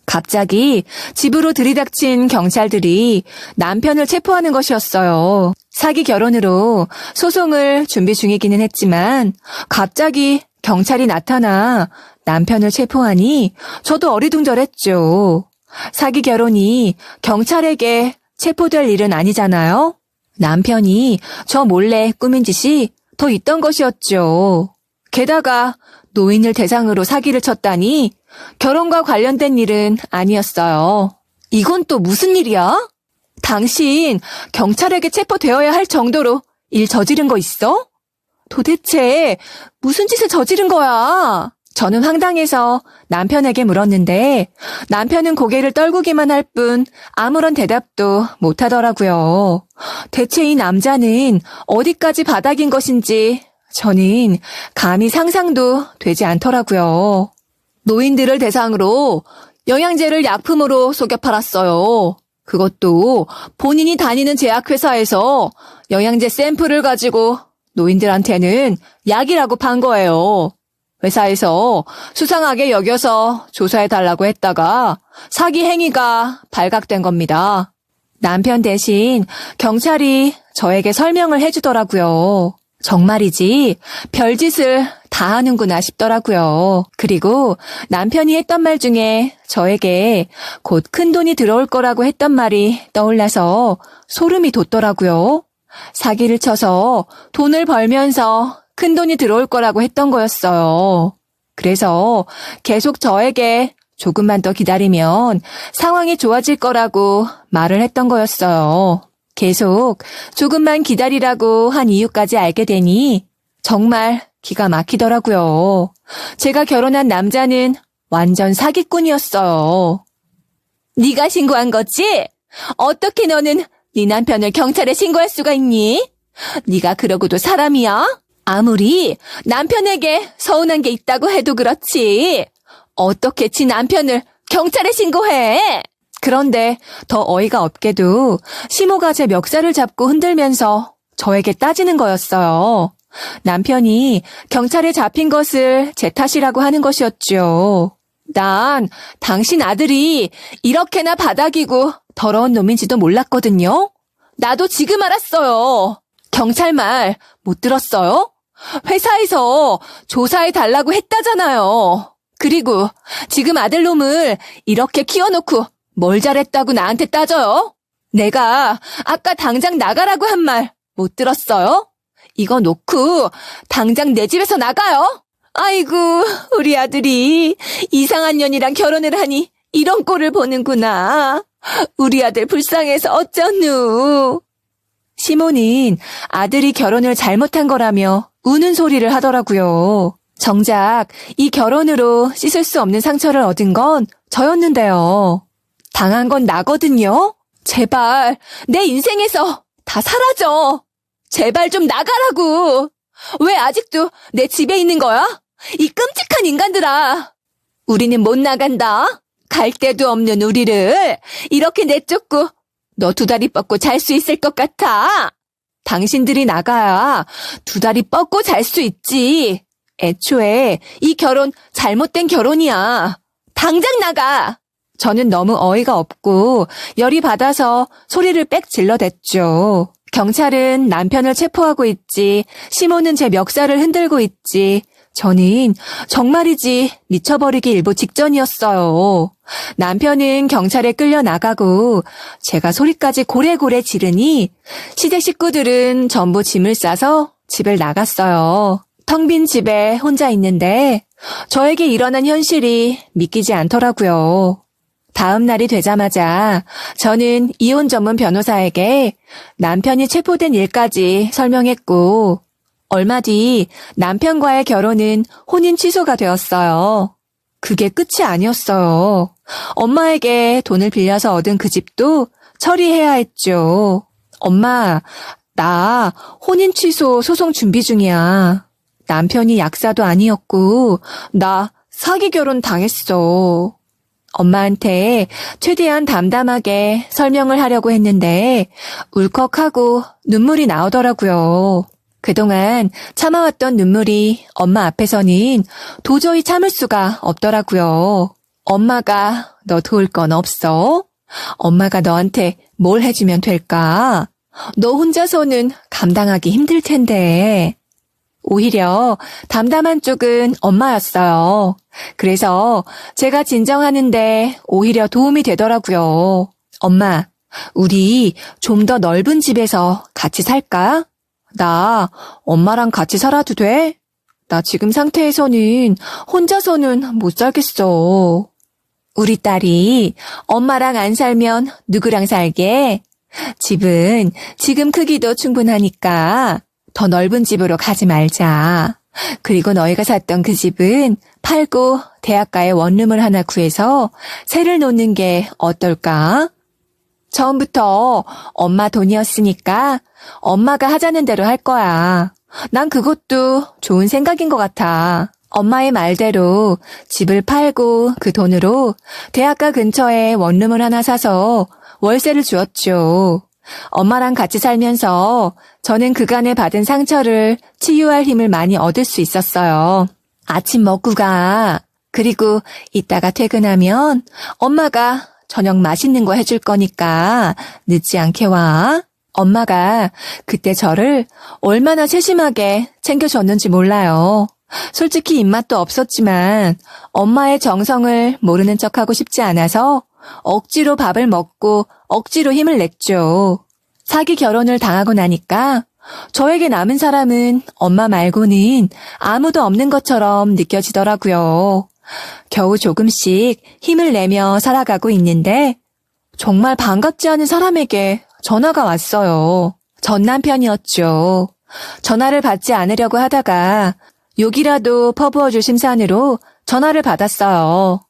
갑자기 집으로 들이닥친 경찰들이 남편을 체포하는 것이었어요. 사기 결혼으로 소송을 준비 중이기는 했지만 갑자기 경찰이 나타나 남편을 체포하니 저도 어리둥절했죠. 사기 결혼이 경찰에게 체포될 일은 아니잖아요. 남편이 저 몰래 꾸민 짓이 더 있던 것이었죠. 게다가 노인을 대상으로 사기를 쳤다니 결혼과 관련된 일은 아니었어요. 이건 또 무슨 일이야? 당신 경찰에게 체포되어야 할 정도로 일 저지른 거 있어? 도대체 무슨 짓을 저지른 거야? 저는 황당해서 남편에게 물었는데 남편은 고개를 떨구기만 할 뿐 아무런 대답도 못하더라고요. 대체 이 남자는 어디까지 바닥인 것인지 저는 감히 상상도 되지 않더라고요. 노인들을 대상으로 영양제를 약품으로 속여 팔았어요. 그것도 본인이 다니는 제약회사에서 영양제 샘플을 가지고 노인들한테는 약이라고 판 거예요. 회사에서 수상하게 여겨서 조사해달라고 했다가 사기 행위가 발각된 겁니다. 남편 대신 경찰이 저에게 설명을 해주더라고요. 정말이지 별짓을 다 하는구나 싶더라고요. 그리고 남편이 했던 말 중에 저에게 곧 큰돈이 들어올 거라고 했던 말이 떠올라서 소름이 돋더라고요. 사기를 쳐서 돈을 벌면서 큰돈이 들어올 거라고 했던 거였어요. 그래서 계속 저에게 조금만 더 기다리면 상황이 좋아질 거라고 말을 했던 거였어요. 계속 조금만 기다리라고 한 이유까지 알게 되니 정말 기가 막히더라고요. 제가 결혼한 남자는 완전 사기꾼이었어요. 네가 신고한 거지? 어떻게 너는 네 남편을 경찰에 신고할 수가 있니? 네가 그러고도 사람이야? 아무리 남편에게 서운한 게 있다고 해도 그렇지. 어떻게 지 남편을 경찰에 신고해? 그런데 더 어이가 없게도 시모가 제 멱살을 잡고 흔들면서 저에게 따지는 거였어요. 남편이 경찰에 잡힌 것을 제 탓이라고 하는 것이었죠. 난 당신 아들이 이렇게나 바닥이고 더러운 놈인지도 몰랐거든요. 나도 지금 알았어요. 경찰 말 못 들었어요? 회사에서 조사해달라고 했다잖아요. 그리고 지금 아들놈을 이렇게 키워놓고 뭘 잘했다고 나한테 따져요? 내가 아까 당장 나가라고 한 말 못 들었어요? 이거 놓고 당장 내 집에서 나가요. 아이고, 우리 아들이 이상한 년이랑 결혼을 하니 이런 꼴을 보는구나. 우리 아들 불쌍해서 어쩌누. 시모는 아들이 결혼을 잘못한 거라며 우는 소리를 하더라고요. 정작 이 결혼으로 씻을 수 없는 상처를 얻은 건 저였는데요. 당한 건 나거든요. 제발 내 인생에서 다 사라져. 제발 좀 나가라고. 왜 아직도 내 집에 있는 거야? 이 끔찍한 인간들아. 우리는 못 나간다. 갈 데도 없는 우리를 이렇게 내쫓고 너 두 다리 뻗고 잘 수 있을 것 같아? 당신들이 나가야 두 다리 뻗고 잘 수 있지. 애초에 이 결혼 잘못된 결혼이야. 당장 나가! 저는 너무 어이가 없고 열이 받아서 소리를 빽 질러댔죠. 경찰은 남편을 체포하고 있지, 시모는 제 멱살을 흔들고 있지. 저는 정말이지 미쳐버리기 일보 직전이었어요. 남편은 경찰에 끌려나가고 제가 소리까지 고래고래 지르니 시댁 식구들은 전부 짐을 싸서 집을 나갔어요. 텅 빈 집에 혼자 있는데 저에게 일어난 현실이 믿기지 않더라고요. 다음 날이 되자마자 저는 이혼 전문 변호사에게 남편이 체포된 일까지 설명했고 얼마 뒤 남편과의 결혼은 혼인 취소가 되었어요. 그게 끝이 아니었어요. 엄마에게 돈을 빌려서 얻은 그 집도 처리해야 했죠. 엄마, 나 혼인 취소 소송 준비 중이야. 남편이 약사도 아니었고 나 사기 결혼 당했어. 엄마한테 최대한 담담하게 설명을 하려고 했는데 울컥하고 눈물이 나오더라고요. 그동안 참아왔던 눈물이 엄마 앞에서는 도저히 참을 수가 없더라고요. 엄마가 너 도울 건 없어? 엄마가 너한테 뭘 해주면 될까? 너 혼자서는 감당하기 힘들 텐데. 오히려 담담한 쪽은 엄마였어요. 그래서 제가 진정하는데 오히려 도움이 되더라고요. 엄마, 우리 좀 더 넓은 집에서 같이 살까? 나 엄마랑 같이 살아도 돼? 나 지금 상태에서는 혼자서는 못 살겠어. 우리 딸이 엄마랑 안 살면 누구랑 살게? 집은 지금 크기도 충분하니까 더 넓은 집으로 가지 말자. 그리고 너희가 샀던 그 집은 팔고 대학가에 원룸을 하나 구해서 새를 놓는 게 어떨까? 처음부터 엄마 돈이었으니까 엄마가 하자는 대로 할 거야. 난 그것도 좋은 생각인 것 같아. 엄마의 말대로 집을 팔고 그 돈으로 대학가 근처에 원룸을 하나 사서 월세를 주었죠. 엄마랑 같이 살면서 저는 그간에 받은 상처를 치유할 힘을 많이 얻을 수 있었어요. 아침 먹고 가. 그리고 이따가 퇴근하면 엄마가 저녁 맛있는 거 해줄 거니까 늦지 않게 와. 엄마가 그때 저를 얼마나 세심하게 챙겨줬는지 몰라요. 솔직히 입맛도 없었지만 엄마의 정성을 모르는 척하고 싶지 않아서 억지로 밥을 먹고 억지로 힘을 냈죠. 사기 결혼을 당하고 나니까 저에게 남은 사람은 엄마 말고는 아무도 없는 것처럼 느껴지더라고요. 겨우 조금씩 힘을 내며 살아가고 있는데 정말 반갑지 않은 사람에게 전화가 왔어요. 전 남편이었죠. 전화를 받지 않으려고 하다가 욕이라도 퍼부어줄 심산으로 전화를 받았어요.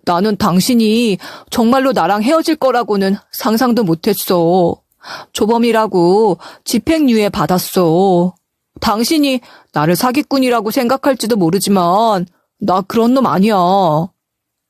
나는 당신이 정말로 나랑 헤어질 거라고는 상상도 못했어. 조범이라고 집행유예 받았어. 당신이 나를 사기꾼이라고 생각할지도 모르지만 나 그런 놈 아니야.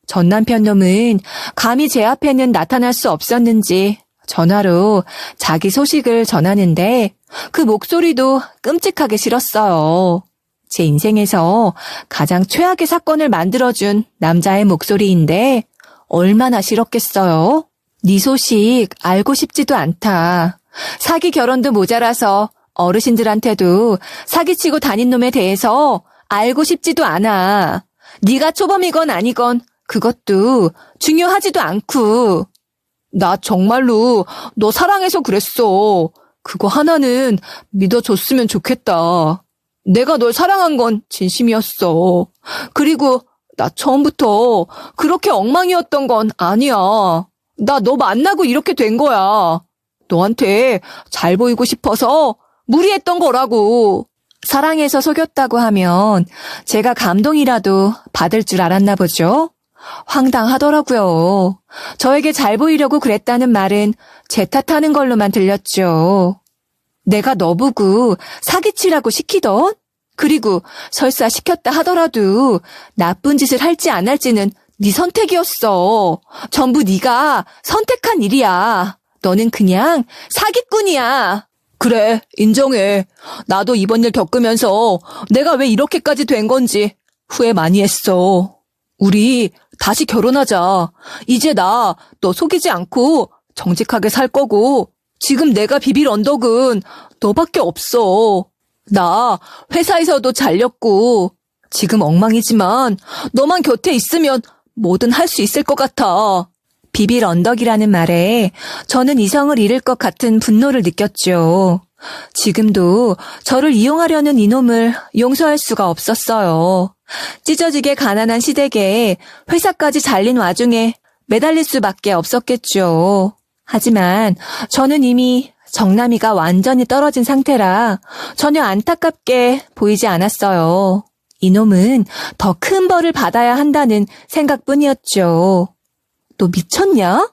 전 남편 놈은 감히 제 앞에는 나타날 수 없었는지 전화로 자기 소식을 전하는데 그 목소리도 끔찍하게 싫었어요. 제 인생에서 가장 최악의 사건을 만들어준 남자의 목소리인데 얼마나 싫었겠어요? 네 소식 알고 싶지도 않다. 사기 결혼도 모자라서 어르신들한테도 사기치고 다닌 놈에 대해서 알고 싶지도 않아. 네가 초범이건 아니건 그것도 중요하지도 않고. 나 정말로 너 사랑해서 그랬어. 그거 하나는 믿어줬으면 좋겠다. 내가 널 사랑한 건 진심이었어. 그리고 나 처음부터 그렇게 엉망이었던 건 아니야. 나 너 만나고 이렇게 된 거야. 너한테 잘 보이고 싶어서 무리했던 거라고. 사랑해서 속였다고 하면 제가 감동이라도 받을 줄 알았나 보죠? 황당하더라고요. 저에게 잘 보이려고 그랬다는 말은 제 탓하는 걸로만 들렸죠. 내가 너 보고 사기치라고 시키던? 그리고 설사 시켰다 하더라도 나쁜 짓을 할지 안 할지는 네 선택이었어. 전부 네가 선택한 일이야. 너는 그냥 사기꾼이야. 그래, 인정해. 나도 이번 일 겪으면서 내가 왜 이렇게까지 된 건지 후회 많이 했어. 우리 다시 결혼하자. 이제 나 너 속이지 않고 정직하게 살 거고, 지금 내가 비빌 언덕은 너밖에 없어. 나 회사에서도 잘렸고, 지금 엉망이지만 너만 곁에 있으면 뭐든 할 수 있을 것 같아. 비빌 언덕이라는 말에 저는 이성을 잃을 것 같은 분노를 느꼈죠. 지금도 저를 이용하려는 이놈을 용서할 수가 없었어요. 찢어지게 가난한 시댁에 회사까지 잘린 와중에 매달릴 수밖에 없었겠죠. 하지만 저는 이미 정남이가 완전히 떨어진 상태라 전혀 안타깝게 보이지 않았어요. 이놈은 더 큰 벌을 받아야 한다는 생각뿐이었죠. 너 미쳤냐?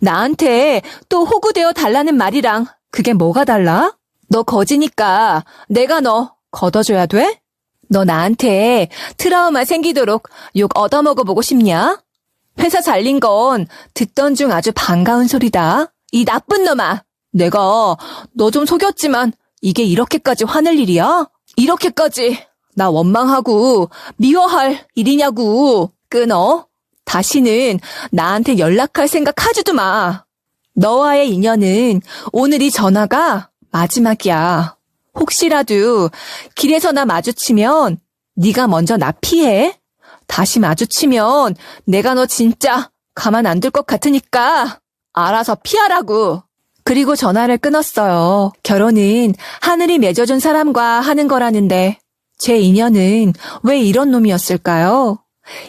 나한테 또 호구되어 달라는 말이랑 그게 뭐가 달라? 너 거지니까 내가 너 걷어줘야 돼? 너 나한테 트라우마 생기도록 욕 얻어먹어보고 싶냐? 회사 잘린 건 듣던 중 아주 반가운 소리다. 이 나쁜 놈아. 내가 너 좀 속였지만 이게 이렇게까지 화낼 일이야? 이렇게까지 나 원망하고 미워할 일이냐고. 끊어. 다시는 나한테 연락할 생각 하지도 마. 너와의 인연은 오늘 이 전화가 마지막이야. 혹시라도 길에서 나 마주치면 네가 먼저 나 피해. 다시 마주치면 내가 너 진짜 가만 안 둘 것 같으니까 알아서 피하라고. 그리고 전화를 끊었어요. 결혼은 하늘이 맺어준 사람과 하는 거라는데 제 인연은 왜 이런 놈이었을까요?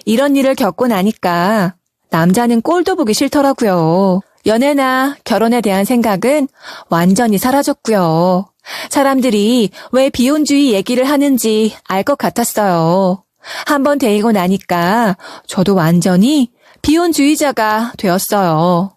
이런 일을 겪고 나니까 남자는 꼴도 보기 싫더라고요. 연애나 결혼에 대한 생각은 완전히 사라졌고요. 사람들이 왜 비혼주의 얘기를 하는지 알 것 같았어요. 한번 데이고 나니까 저도 완전히 비혼주의자가 되었어요.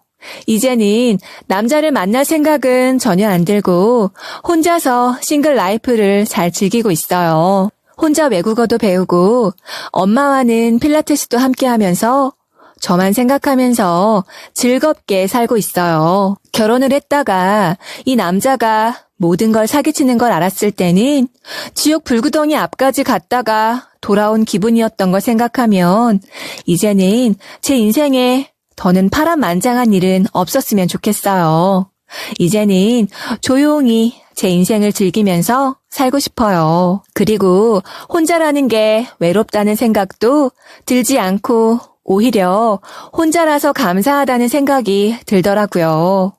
이제는 남자를 만날 생각은 전혀 안 들고 혼자서 싱글 라이프를 잘 즐기고 있어요. 혼자 외국어도 배우고 엄마와는 필라테스도 함께 하면서 저만 생각하면서 즐겁게 살고 있어요. 결혼을 했다가 이 남자가 모든 걸 사기치는 걸 알았을 때는 지옥 불구덩이 앞까지 갔다가 돌아온 기분이었던 걸 생각하면 이제는 제 인생에 더는 파란만장한 일은 없었으면 좋겠어요. 이제는 조용히 제 인생을 즐기면서 살고 싶어요. 그리고 혼자라는 게 외롭다는 생각도 들지 않고 오히려 혼자라서 감사하다는 생각이 들더라고요.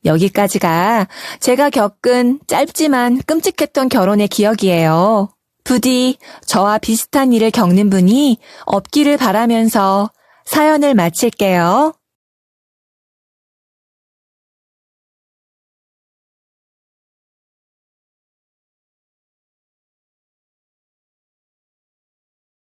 여기까지가 제가 겪은 짧지만 끔찍했던 결혼의 기억이에요. 부디 저와 비슷한 일을 겪는 분이 없기를 바라면서 사연을 마칠게요.